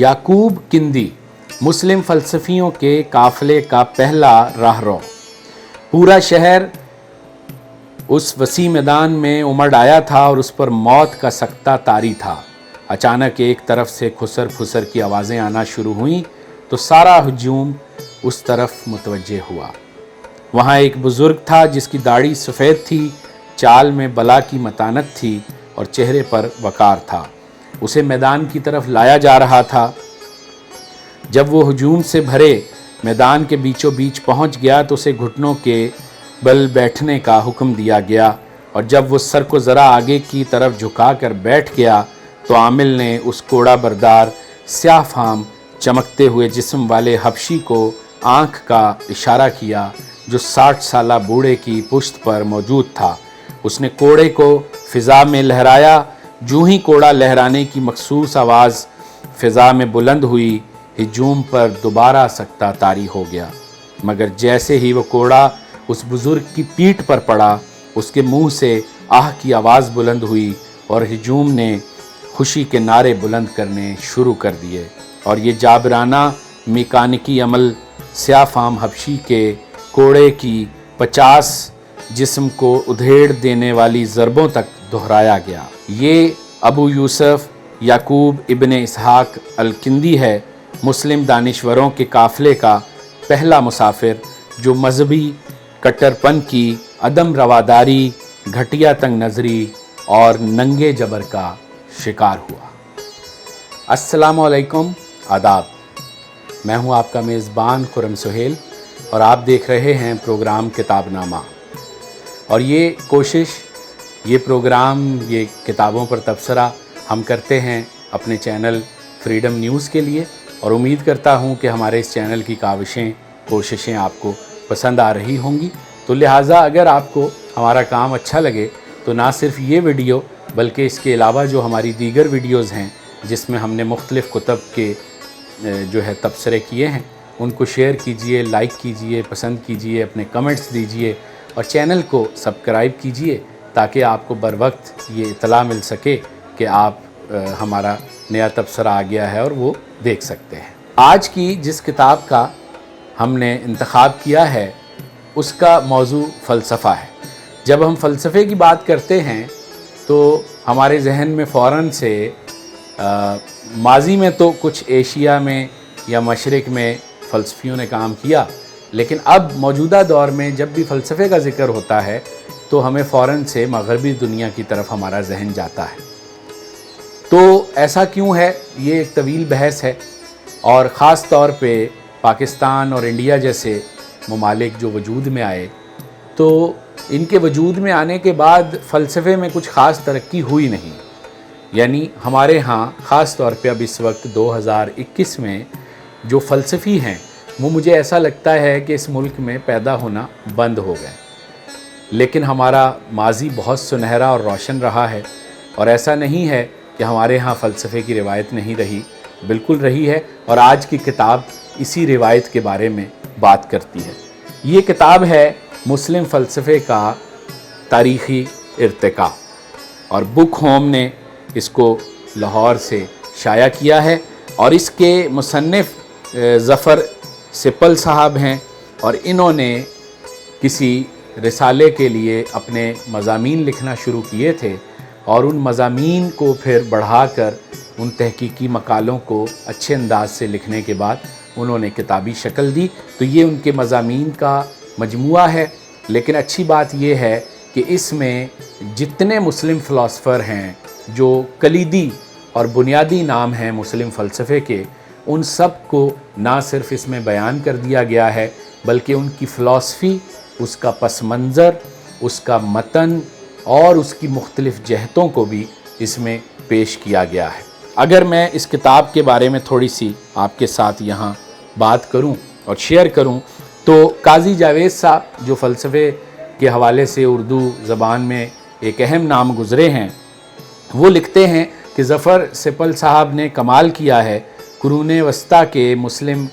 याकूब किंदी मुस्लिम फ़लसफ़ियों के काफ़िले का पहला राहरो। पूरा शहर उस वसी मैदान में उमड़ आया था और उस पर मौत का सख्ता तारी था। अचानक एक तरफ से खुसर फुसर की आवाज़ें आना शुरू हुईं तो सारा हुजूम उस तरफ मुतवज्जे हुआ। वहाँ एक बुज़ुर्ग था जिसकी दाढ़ी सफ़ेद थी, चाल में बला की मतानत थी और चेहरे पर वक़ार था। उसे मैदान की तरफ लाया जा रहा था। जब वो हुजूम से भरे मैदान के बीचों बीच पहुंच गया तो उसे घुटनों के बल बैठने का हुक्म दिया गया और जब वो सर को ज़रा आगे की तरफ झुका कर बैठ गया तो आमिल ने उस कोड़ा बरदार स्याह फाम चमकते हुए जिस्म वाले हबशी को आँख का इशारा किया जो 60 साला बूढ़े की पुश्त पर मौजूद था। उसने कोड़े को फ़िज़ा में लहराया। जूँ ही कोड़ा लहराने की मखसूस आवाज़ फ़िज़ा में बुलंद हुई, हुजूम पर दोबारा सख्ता तारी हो गया। मगर जैसे ही वो कोड़ा उस बुज़ुर्ग की पीठ पर पड़ा, उसके मुंह से आह की आवाज़ बुलंद हुई और हुजूम ने खुशी के नारे बुलंद करने शुरू कर दिए और ये जाबराना मेकानिकी अमल स्याह फाम हबशी के कोड़े की 50 जिस्म को उधेड़ देने वाली ज़रबों तक दोहराया गया। ये अबू यूसुफ याकूब इब्न इसहाक अल-किंदी है, मुस्लिम दानिश्वरों के काफ़िले का पहला मुसाफिर जो मजहबी कट्टरपन की अदम रवादारी, घटिया तंग नज़री और नंगे जबर का शिकार हुआ। अस्सलामु अलैकुम, आदाब। मैं हूं आपका मेज़बान खुरम सुहेल और आप देख रहे हैं प्रोग्राम किताबनामा। और ये कोशिश, ये प्रोग्राम, ये किताबों पर तबसरा हम करते हैं अपने चैनल फ्रीडम न्यूज़ के लिए और उम्मीद करता हूं कि हमारे इस चैनल की काविशें, कोशिशें आपको पसंद आ रही होंगी। तो लिहाजा अगर आपको हमारा काम अच्छा लगे तो ना सिर्फ ये वीडियो बल्कि इसके अलावा जो हमारी दीगर वीडियोज़ हैं जिसमें हमने मुख्तलिफ़ कुतब के जो है तबसरे किए हैं, उनको शेयर कीजिए, लाइक कीजिए, पसंद कीजिए, अपने कमेंट्स दीजिए और चैनल को सब्सक्राइब कीजिए ताकि आपको बर वक्त ये इत्तला मिल सके कि आप हमारा नया तबसरा आ गया है और वो देख सकते हैं। आज की जिस किताब का हमने इंतखाब किया है उसका मौजू फ़लसफ़ा है। जब हम फ़लसफ़े की बात करते हैं तो हमारे जहन में फ़ौरन से माज़ी में तो कुछ एशिया में या मशरिक़ में फ़लसफ़ियों ने काम किया, लेकिन अब मौजूदा दौर में जब भी फ़लसफ़े का ज़िक्र होता है तो हमें फ़ौरन से मग़रबी दुनिया की तरफ हमारा जहन जाता है। तो ऐसा क्यों है, ये एक तवील बहस है और ख़ास तौर पे पाकिस्तान और इंडिया जैसे ममालिक जो वजूद में आए तो इनके वजूद में आने के बाद फ़लसफ़े में कुछ ख़ास तरक्की हुई नहीं। यानी हमारे यहाँ ख़ास तौर पे अब इस वक्त 2021 में जो फ़लसफ़ी हैं वो मुझे ऐसा लगता है कि इस मुल्क में पैदा होना बंद हो गए। लेकिन हमारा माज़ी बहुत सुनहरा और रोशन रहा है और ऐसा नहीं है कि हमारे यहाँ फ़लसफ़े की रिवायत नहीं रही, बिल्कुल रही है और आज की किताब इसी रिवायत के बारे में बात करती है। ये किताब है मुस्लिम फ़लसफ़े का तारीख़ी इर्तिक़ा और बुक होम ने इसको लाहौर से शाया किया है और इसके मुसन्निफ़ ज़फ़र सिपल साहब हैं और इन्होंने किसी रिसाले के लिए अपने मज़ामीन लिखना शुरू किए थे और उन मज़ामीन को फिर बढ़ाकर उन तहकीकी मकालों को अच्छे अंदाज से लिखने के बाद उन्होंने किताबी शक्ल दी। तो ये उनके मज़ामीन का मजमुआ है। लेकिन अच्छी बात ये है कि इसमें जितने मुस्लिम फ़िलासफ़र हैं जो कलीदी और बुनियादी नाम हैं मुस्लिम फ़लसफ़े के, उन सब को ना सिर्फ इसमें बयान कर दिया गया है बल्कि उनकी फ़िलासफ़ी, उसका पस मंज़र, उसका मतन और उसकी मुख्तलिफ़ जहतों को भी इसमें पेश किया गया है। अगर मैं इस किताब के बारे में थोड़ी सी आपके साथ यहाँ बात करूँ और शेयर करूँ तो काज़ी जावेद साहब जो फ़लसफ़े के हवाले से उर्दू ज़बान में एक अहम नाम गुज़रे हैं, वो लिखते हैं कि ज़फ़र सिपल साहब ने कमाल किया है। कुरून वस्ता के मुस्लिम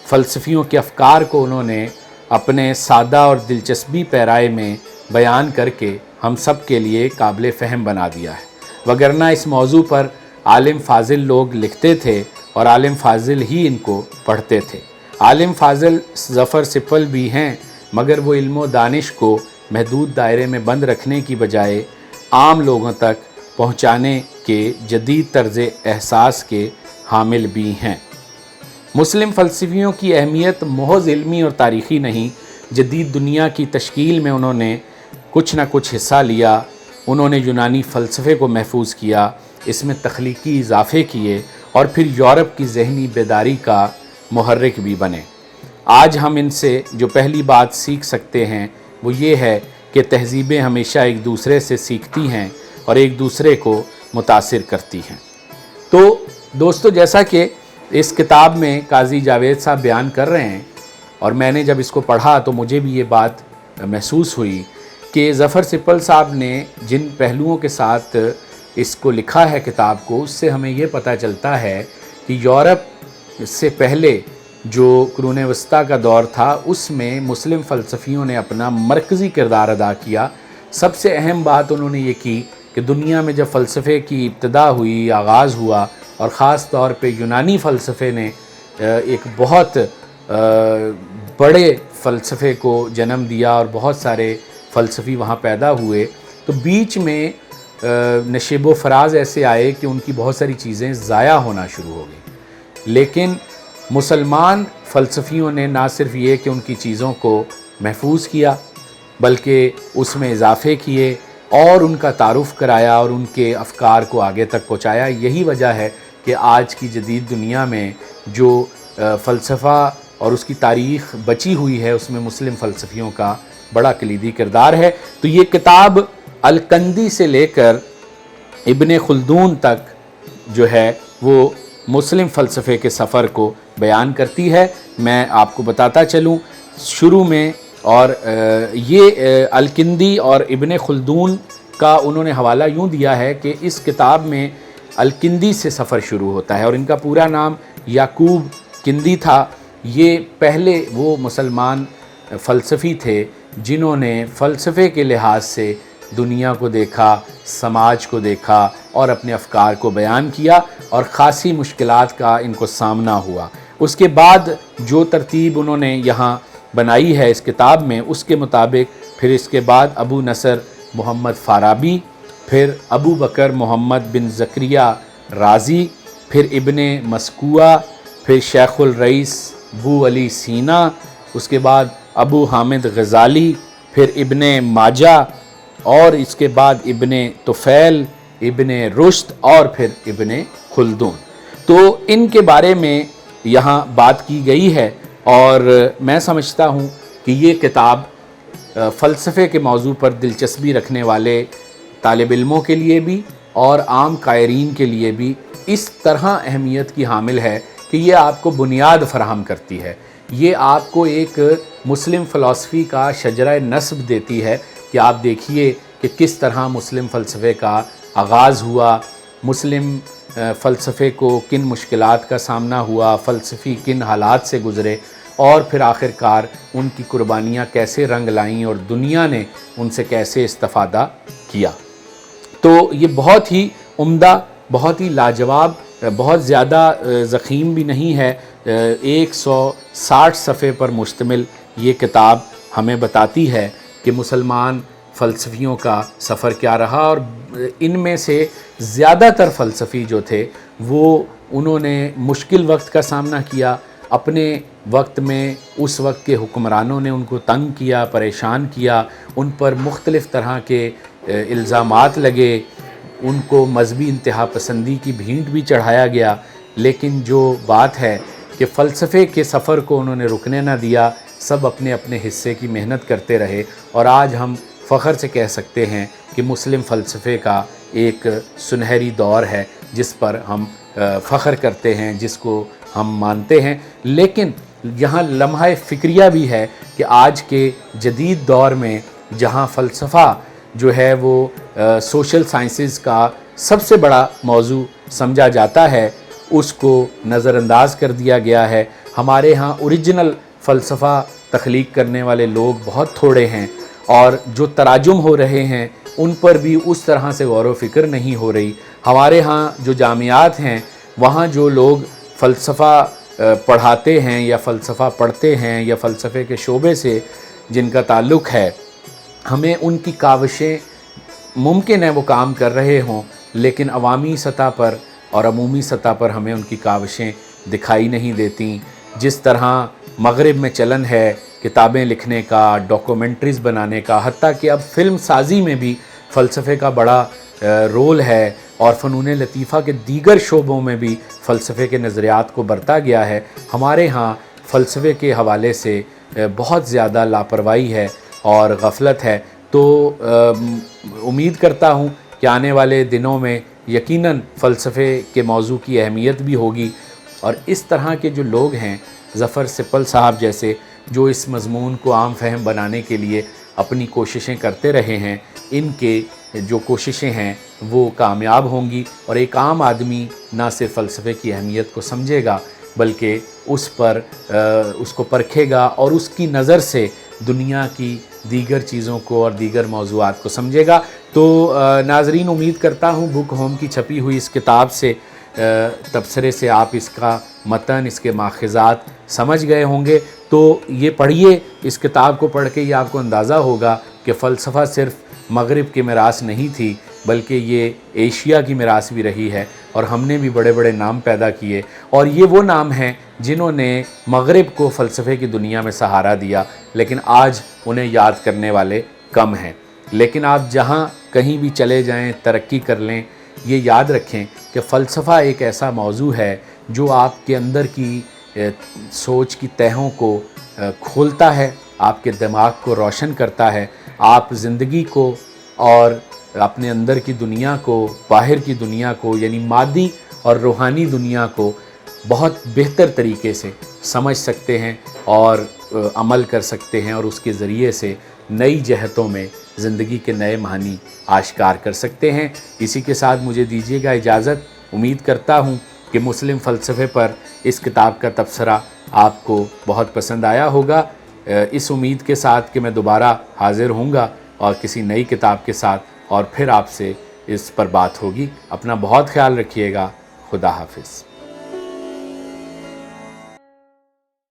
फ़लसफ़ियों के अफ़कार को उन्होंने अपने सादा और दिलचस्पी पैराए में बयान करके हम सब के लिए काबिल फ़हम बना दिया है। वगरना इस मौजू पर आलिम फ़ाज़िल लोग लिखते थे اور عالم فاضل ہی ان کو پڑھتے تھے۔ عالم فاضل ظفر سپل بھی ہیں، مگر وہ علم و دانش کو محدود دائرے میں بند رکھنے کی بجائے عام لوگوں تک پہنچانے کے جدید طرز احساس کے حامل بھی ہیں۔ مسلم فلسفیوں کی اہمیت محض علمی اور تاریخی نہیں، جدید دنیا کی تشکیل میں انہوں نے کچھ نہ کچھ حصہ لیا۔ انہوں نے یونانی فلسفے کو محفوظ کیا، اس میں تخلیقی اضافے کیے اور پھر یورپ کی ذہنی بیداری کا محرک بھی بنے۔ آج ہم ان سے جو پہلی بات سیکھ سکتے ہیں وہ یہ ہے کہ تہذیبیں ہمیشہ ایک دوسرے سے سیکھتی ہیں اور ایک دوسرے کو متاثر کرتی ہیں۔ تو دوستو، جیسا کہ اس کتاب میں قاضی جاوید صاحب بیان کر رہے ہیں اور میں نے جب اس کو پڑھا تو مجھے بھی یہ بات محسوس ہوئی کہ ظفر سپل صاحب نے جن پہلوؤں کے ساتھ اس کو لکھا ہے کتاب کو، اس سے ہمیں یہ پتہ چلتا ہے کہ یورپ سے پہلے جو قرون وسطیٰ کا دور تھا اس میں مسلم فلسفیوں نے اپنا مرکزی کردار ادا کیا۔ سب سے اہم بات انہوں نے یہ کی کہ دنیا میں جب فلسفے کی ابتدا ہوئی، آغاز ہوا، اور خاص طور پہ یونانی فلسفے نے ایک بہت بڑے فلسفے کو جنم دیا اور بہت سارے فلسفی وہاں پیدا ہوئے، تو بیچ میں نشیب و فراز ایسے آئے کہ ان کی بہت ساری چیزیں ضائع ہونا شروع ہو گئی۔ لیکن مسلمان فلسفیوں نے نہ صرف یہ کہ ان کی چیزوں کو محفوظ کیا، بلکہ اس میں اضافے کیے اور ان کا تعارف کرایا اور ان کے افکار کو آگے تک پہنچایا۔ یہی وجہ ہے کہ آج کی جدید دنیا میں جو فلسفہ اور اس کی تاریخ بچی ہوئی ہے اس میں مسلم فلسفیوں کا بڑا کلیدی کردار ہے۔ تو یہ کتاب الکندی سے لے کر ابن خلدون تک جو ہے وہ مسلم فلسفے کے سفر کو بیان کرتی ہے۔ میں آپ کو بتاتا چلوں شروع میں، اور یہ الکندی اور ابن خلدون کا انہوں نے حوالہ یوں دیا ہے کہ اس کتاب میں الکندی سے سفر شروع ہوتا ہے، اور ان کا پورا نام یعقوب کندی تھا۔ یہ پہلے وہ مسلمان فلسفی تھے جنہوں نے فلسفے کے لحاظ سے دنیا کو دیکھا، سماج کو دیکھا اور اپنے افکار کو بیان کیا، اور خاصی مشکلات کا ان کو سامنا ہوا۔ اس کے بعد جو ترتیب انہوں نے یہاں بنائی ہے اس کتاب میں، اس کے مطابق پھر اس کے بعد ابو نصر محمد فارابی، پھر ابو بکر محمد بن زکریا رازی، پھر ابن مسکوہ، پھر شیخ الرئیس بو علی سینا، اس کے بعد ابو حامد غزالی، پھر ابن ماجہ، اور اس کے بعد ابن طفیل، ابن رشد، اور پھر ابن خلدون۔ تو ان کے بارے میں یہاں بات کی گئی ہے، اور میں سمجھتا ہوں کہ یہ کتاب فلسفے کے موضوع پر دلچسپی رکھنے والے طالب علموں کے لیے بھی اور عام قائرین کے لیے بھی اس طرح اہمیت کی حامل ہے کہ یہ آپ کو بنیاد فراہم کرتی ہے۔ یہ آپ کو ایک مسلم فلسفی کا شجرہ نسب دیتی ہے کہ آپ دیکھیے کہ کس طرح مسلم فلسفے کا آغاز ہوا، مسلم فلسفے کو کن مشکلات کا سامنا ہوا، فلسفی کن حالات سے گزرے، اور پھر آخر کار ان کی قربانیاں کیسے رنگ لائیں اور دنیا نے ان سے کیسے استفادہ کیا۔ تو یہ بہت ہی عمدہ، بہت ہی لاجواب، بہت زیادہ ضخیم بھی نہیں ہے، 160 صفحے پر مشتمل یہ کتاب ہمیں بتاتی ہے کہ مسلمان فلسفیوں کا سفر کیا رہا، اور ان میں سے زیادہ تر فلسفی جو تھے وہ انہوں نے مشکل وقت کا سامنا کیا، اپنے وقت میں اس وقت کے حکمرانوں نے ان کو تنگ کیا، پریشان کیا، ان پر مختلف طرح کے الزامات لگے، ان کو مذہبی انتہا پسندی کی بھینٹ بھی چڑھایا گیا، لیکن جو بات ہے کہ فلسفے کے سفر کو انہوں نے رکنے نہ دیا، سب اپنے اپنے حصے کی محنت کرتے رہے، اور آج ہم فخر سے کہہ سکتے ہیں کہ مسلم فلسفے کا ایک سنہری دور ہے جس پر ہم فخر کرتے ہیں، جس کو ہم مانتے ہیں۔ لیکن یہاں لمحہ فکریہ بھی ہے کہ آج کے جدید دور میں جہاں فلسفہ جو ہے وہ سوشل سائنسز کا سب سے بڑا موضوع سمجھا جاتا ہے، اس کو نظر انداز کر دیا گیا ہے۔ ہمارے ہاں اوریجنل فلسفہ تخلیق کرنے والے لوگ بہت تھوڑے ہیں، اور جو تراجم ہو رہے ہیں ان پر بھی اس طرح سے غور و فکر نہیں ہو رہی۔ ہمارے ہاں جو جامعات ہیں وہاں جو لوگ फ़लसफ़ा पढ़ाते हैं या फ़लसफ़ा पढ़ते हैं या फ़लसफ़े के शोबे से जिनका ताल्लुक़ है, हमें उनकी काविशें मुमकिन है वो काम कर रहे हों, लेकिन अवामी सतह पर और अमूमी सतह पर हमें उनकी काविशें दिखाई नहीं देती। जिस तरह मग़रिब में चलन है किताबें लिखने का, डॉक्यूमेंट्रीज़ बनाने का, हत्ता कि अब फ़िल्म साज़ी में भी फ़लसफ़े का बड़ा रोल है और फ़नून लतीफ़ा के दीगर शोबों में भी फ़लसफ़े के नज़रियात को बरता गया है। हमारे यहाँ फ़लसफ़े के हवाले से बहुत ज़्यादा लापरवाही है और गफलत है। तो उम्मीद करता हूँ कि आने वाले दिनों में यकीनन फ़लसफ़े के मौजू की अहमियत भी होगी और इस तरह के जो लोग हैं, ज़फ़र सिप्पल साहब जैसे, जो इस मज़मून को आम फहम बनाने के लिए अपनी कोशिशें करते रहे हैं, इनके जो कोशिशें हैं वो कामयाब होंगी और एक आम आदमी ना सिर्फ फ़लसफ़े की अहमियत को समझेगा बल्कि उसको परखेगा और उसकी नज़र से दुनिया की दीगर चीज़ों को और दीगर मौज़ूआत को समझेगा। तो नाज़रीन, उम्मीद करता हूँ बुक होम की छपी हुई इस किताब से तबसरे से आप इसका मतन, इसके माख़ज़ात समझ गए होंगे। तो ये पढ़िए, इस किताब को पढ़ के ये आपको अंदाज़ा होगा कि फ़लसफ़ा सिर्फ़ मग़रिब की मिरास नहीं थी बल्कि ये एशिया की मिरास भी रही है और हमने भी बड़े बड़े नाम पैदा किए और ये वो नाम हैं जिन्होंने मग़रिब को फ़लसफ़े की दुनिया में सहारा दिया, लेकिन आज उन्हें याद करने वाले कम हैं। लेकिन आप जहाँ कहीं भी चले जाएं, तरक्की कर लें, ये याद रखें कि फ़लसफ़ा एक ऐसा मौजू है जो आपके अंदर की सोच की तहों को खोलता है, आपके दिमाग को रोशन करता है, आप ज़िंदगी को और अपने अंदर की दुनिया को, बाहर की दुनिया को, यानी मादी और रूहानी दुनिया को बहुत बेहतर तरीके से समझ सकते हैं और अमल कर सकते हैं और उसके ज़रिए से नई जहतों में ज़िंदगी के नए मानी आश्कार कर सकते हैं। इसी के साथ मुझे दीजिएगा इजाज़त। उम्मीद करता हूँ कि मुस्लिम फ़लसफ़े पर इस किताब का तबसरा आपको बहुत पसंद आया होगा। इस उम्मीद के साथ कि मैं दोबारा हाज़िर होऊंगा और किसी नई किताब के साथ और फिर आपसे इस पर बात होगी। अपना बहुत ख्याल रखिएगा। खुदा हाफिज़।